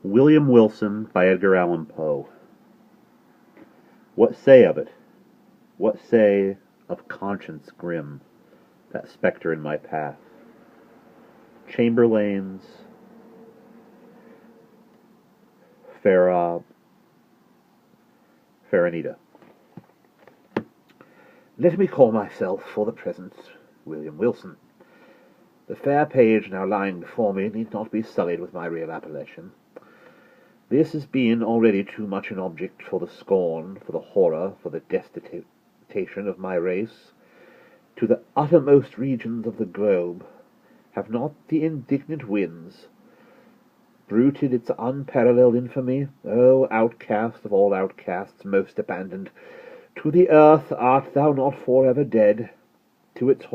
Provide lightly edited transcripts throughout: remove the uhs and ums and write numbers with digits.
William Wilson by Edgar Allan Poe. What say of it? What say of conscience grim, that spectre in my path? Chamberlain's Fair Anita. Let me call myself, for the present, William Wilson. The fair page now lying before me need not be sullied with my real appellation. This has been already too much an object for the scorn, for the horror, for the destitution of my race. To the uttermost regions of the globe have not the indignant winds bruited its unparalleled infamy? O outcast of all outcasts, most abandoned, to the earth art thou not forever dead? To its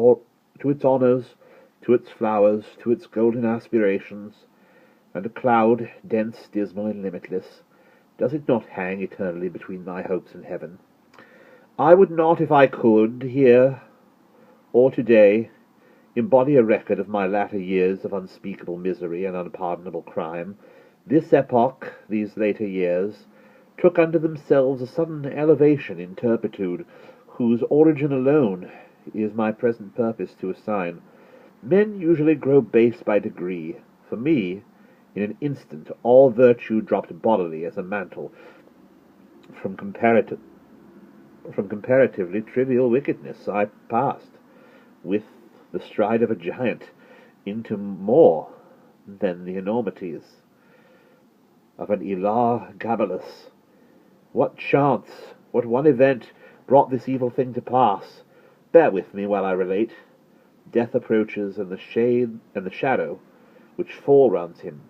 honours, to its flowers, to its golden aspirations, and a cloud, dense, dismal, and limitless, does it not hang eternally between thy hopes and heaven? I would not, if I could, here or today, embody a record of my latter years of unspeakable misery and unpardonable crime. This epoch, these later years, took unto themselves a sudden elevation in turpitude, whose origin alone is my present purpose to assign. Men usually grow base by degree. For me, in an instant, all virtue dropped bodily as a mantle from comparatively trivial wickedness. I passed, with the stride of a giant, into more than the enormities of an Elagabalus. What chance, what one event brought this evil thing to pass? Bear with me while I relate. Death approaches, and the shadow which foreruns him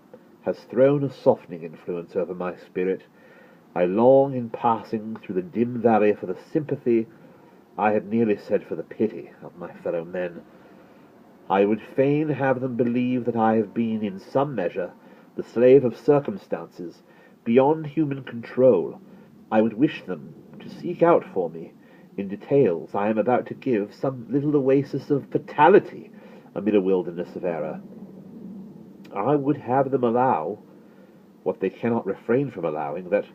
has thrown a softening influence over my spirit. I long, in passing through the dim valley, for the sympathy, I had nearly said for the pity, of my fellow men. I would fain have them believe that I have been, in some measure, the slave of circumstances beyond human control. I would wish them to seek out for me, in details I am about to give, some little oasis of fatality amid a wilderness of error. I would have them allow, what they cannot refrain from allowing, that,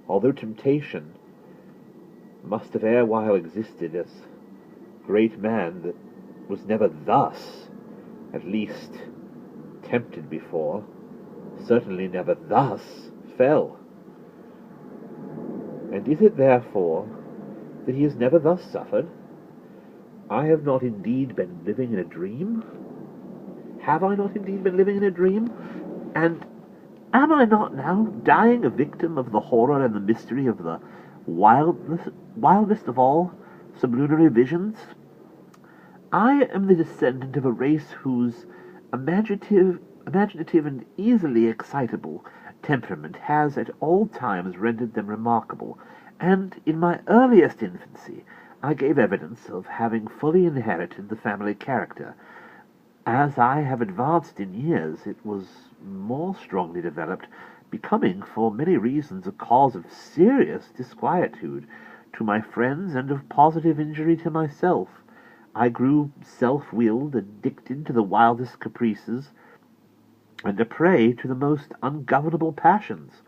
although temptation must have erewhile existed as great man that was never thus, at least, tempted before, certainly never thus fell. And is it therefore that he has never thus suffered? I have not indeed been living in a dream? Have I not indeed been living in a dream? And am I not now dying a victim of the horror and the mystery of the wildest of all sublunary visions? I am the descendant of a race whose imaginative and easily excitable temperament has at all times rendered them remarkable, and in my earliest infancy I gave evidence of having fully inherited the family character. As I have advanced in years, it was more strongly developed, becoming for many reasons a cause of serious disquietude to my friends and of positive injury to myself. I grew self-willed, addicted to the wildest caprices, and a prey to the most ungovernable passions.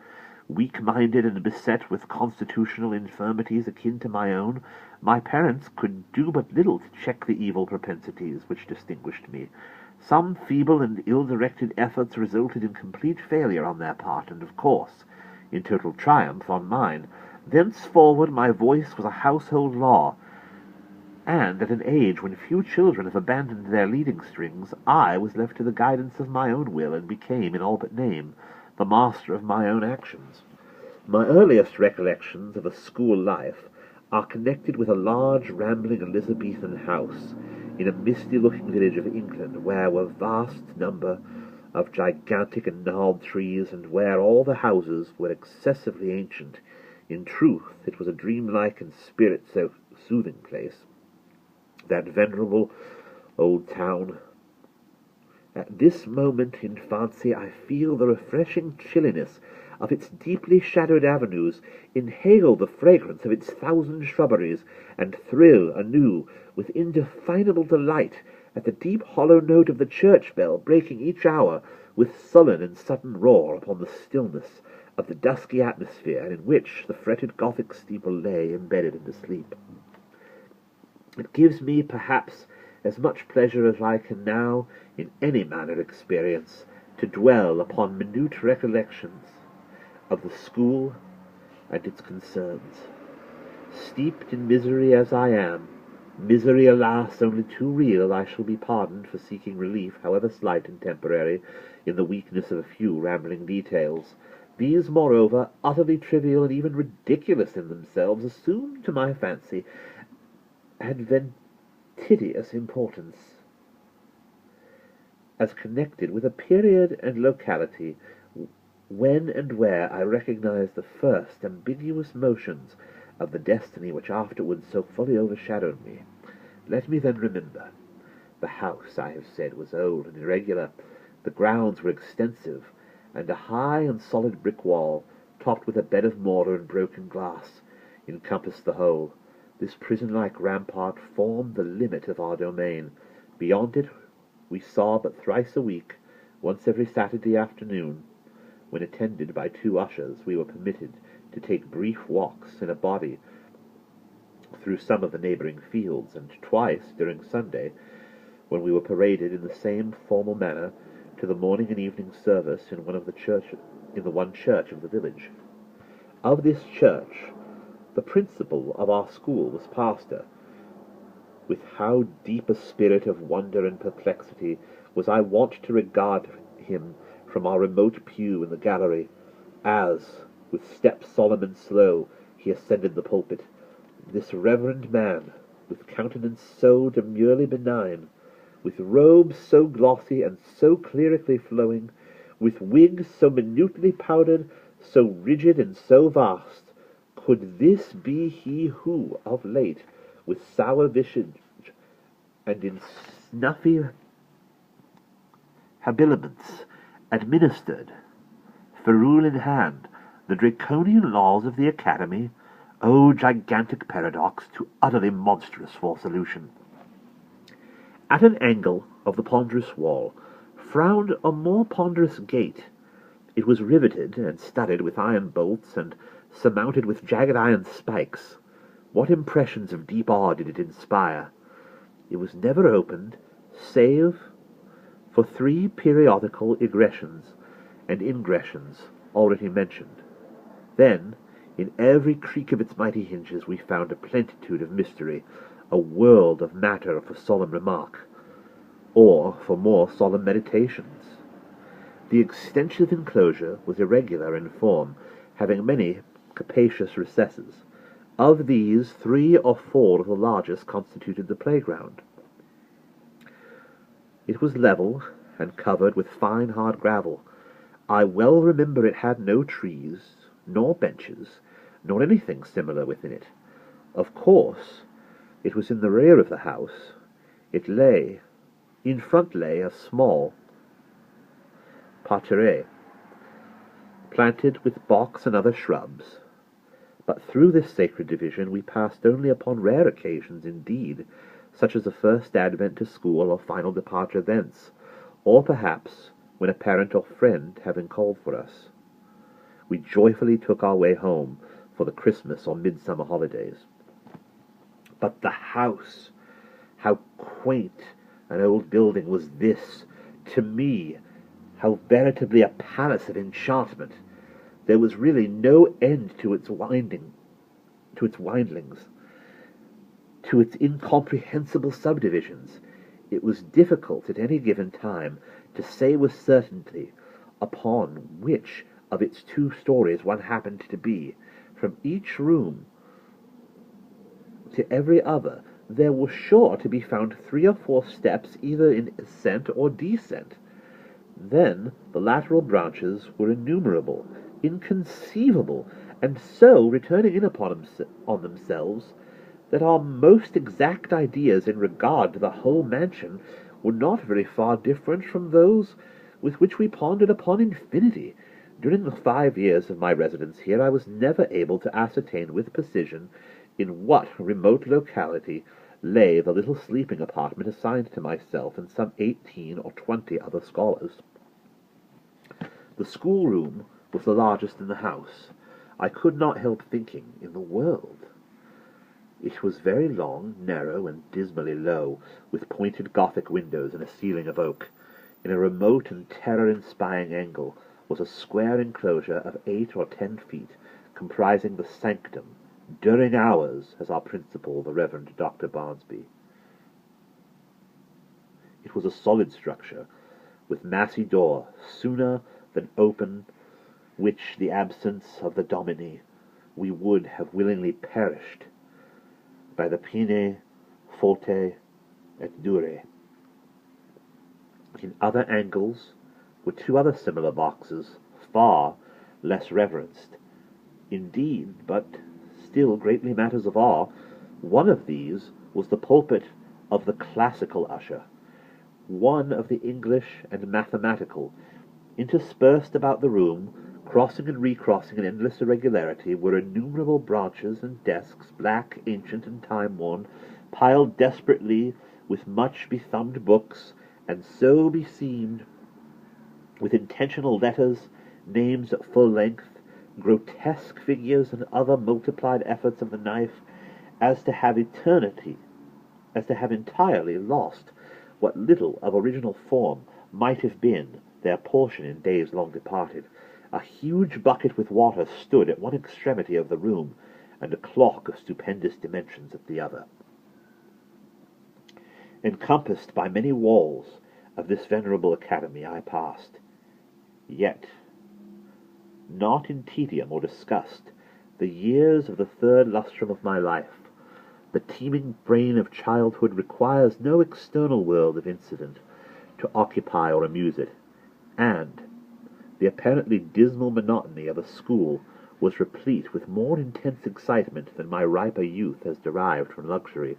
Weak-minded and beset with constitutional infirmities akin to my own, my parents could do but little to check the evil propensities which distinguished me. Some feeble and ill-directed efforts resulted in complete failure on their part, and, of course, in total triumph on mine. Thenceforward my voice was a household law, and at an age when few children have abandoned their leading strings, I was left to the guidance of my own will, and became, in all but name, the master of my own actions. My earliest recollections of a school life are connected with a large, rambling Elizabethan house in a misty-looking village of England, where were vast number of gigantic and gnarled trees, and where all the houses were excessively ancient. In truth, it was a dreamlike and spirit-soothing place, that venerable old town. At this moment in fancy I feel the refreshing chilliness of its deeply shadowed avenues, inhale the fragrance of its thousand shrubberies, and thrill anew with indefinable delight at the deep hollow note of the church bell breaking each hour with sullen and sudden roar upon the stillness of the dusky atmosphere in which the fretted Gothic steeple lay embedded into sleep. It gives me, perhaps, as much pleasure as I can now in any manner experience to dwell upon minute recollections of the school and its concerns. Steeped in misery as I am, misery, alas, only too real, I shall be pardoned for seeking relief, however slight and temporary, in the weakness of a few rambling details. These, moreover, utterly trivial and even ridiculous in themselves, assume, to my fancy, adventitious importance, as connected with a period and locality when and where I recognize the first ambiguous motions of the destiny which afterwards so fully overshadowed me. Let me then remember. The house, I have said, was old and irregular. The grounds were extensive, and a high and solid brick wall, topped with a bed of mortar and broken glass, encompassed the whole. This prison-like rampart formed the limit of our domain. Beyond it we saw but thrice a week, once every Saturday afternoon, when, attended by 2 ushers, we were permitted to take brief walks in a body through some of the neighbouring fields, and twice during Sunday, when we were paraded in the same formal manner to the morning and evening service in the one church of the village. Of this church the principal of our school was pastor. With how deep a spirit of wonder and perplexity was I wont to regard him from our remote pew in the gallery, as, with step solemn and slow, he ascended the pulpit. This reverend man, with countenance so demurely benign, with robes so glossy and so clerically flowing, with wigs so minutely powdered, so rigid and so vast, could this be he who, of late, with sour visage and in snuffy habiliments, administered, ferule in hand, the draconian laws of the Academy? O gigantic paradox, too utterly monstrous for solution! At an angle of the ponderous wall frowned a more ponderous gate. It was riveted and studded with iron bolts, and surmounted with jagged iron spikes. What impressions of deep awe did it inspire! It was never opened, save for 3 periodical egressions and ingressions already mentioned. Then, in every creak of its mighty hinges, we found a plenitude of mystery, a world of matter for solemn remark, or for more solemn meditations. The extensive enclosure was irregular in form, having many capacious recesses. Of these, 3 or 4 of the largest constituted the playground. It was level and covered with fine hard gravel. I well remember it had no trees, nor benches, nor anything similar within it. Of course, it was in the rear of the house. In front lay a small parterre, planted with box and other shrubs. But through this sacred division we passed only upon rare occasions indeed, such as the first advent to school or final departure thence, or perhaps when a parent or friend having called for us, we joyfully took our way home for the Christmas or midsummer holidays. But the house! How quaint an old building was this! To me, how veritably a palace of enchantment! There was really no end to its windlings, to its incomprehensible subdivisions. It was difficult at any given time to say with certainty upon which of its 2 stories one happened to be. From each room to every other there were sure to be found 3 or 4 steps either in ascent or descent. Then the lateral branches were innumerable, inconceivable, and so returning in on themselves, that our most exact ideas in regard to the whole mansion were not very far different from those with which we pondered upon infinity. During the 5 years of my residence here, I was never able to ascertain with precision in what remote locality lay the little sleeping apartment assigned to myself and some 18 or 20 other scholars. The schoolroom was the largest in the house. I could not help thinking, in the world. It was very long, narrow, and dismally low, with pointed Gothic windows and a ceiling of oak. In a remote and terror-inspiring angle was a square enclosure of 8 or 10 feet, comprising the sanctum, during hours, as our principal, the Reverend Dr. Barnsby. It was a solid structure, with massy door, sooner than open which the absence of the Dominie we would have willingly perished by the pene, forte, et dure. In other angles were 2 other similar boxes, far less reverenced, indeed, but still greatly matters of awe. One of these was the pulpit of the classical usher, one of the English and mathematical. Interspersed about the room, crossing and recrossing in endless irregularity, were innumerable branches and desks, black, ancient, and time-worn, piled desperately with much bethumbed books, and so beseamed with intentional letters, names at full length, grotesque figures, and other multiplied efforts of the knife, as to have entirely lost what little of original form might have been their portion in days long departed. A huge bucket with water stood at one extremity of the room, and a clock of stupendous dimensions at the other. Encompassed by many walls of this venerable academy I passed, yet not in tedium or disgust, the years of the 3rd lustrum of my life. The teeming brain of childhood requires no external world of incident to occupy or amuse it, and the apparently dismal monotony of a school was replete with more intense excitement than my riper youth has derived from luxury,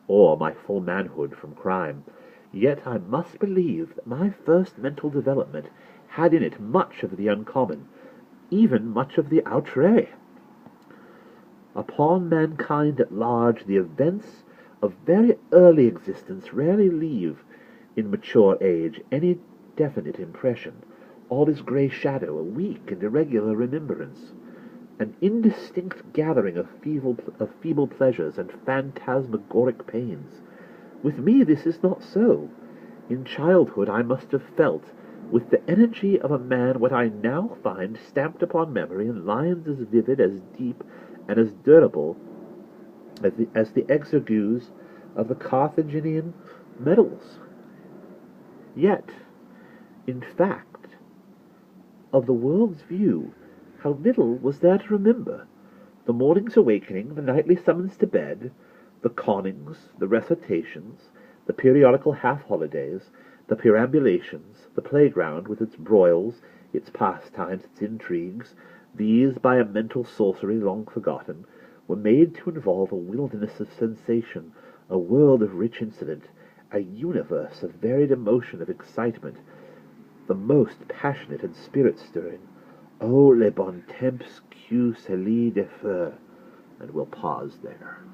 or my full manhood from crime. Yet I must believe that my first mental development had in it much of the uncommon, even much of the outré. Upon mankind at large, the events of very early existence rarely leave, in mature age, any definite impression. All is grey shadow, a weak and irregular remembrance, an indistinct gathering of feeble pleasures and phantasmagoric pains. With me this is not so. In childhood I must have felt, with the energy of a man, what I now find stamped upon memory in lines as vivid, as deep, and as durable as the exergues of the Carthaginian medals. Yet, in fact, of the world's view, how little was there to remember! The morning's awakening, the nightly summons to bed, the connings, the recitations, the periodical half-holidays, the perambulations, the playground with its broils, its pastimes, its intrigues, these, by a mental sorcery long forgotten, were made to involve a wilderness of sensation, a world of rich incident, a universe of varied emotion, of excitement, the most passionate and spirit-stirring. Oh, les bons temps que celui de feu! And we'll pause there.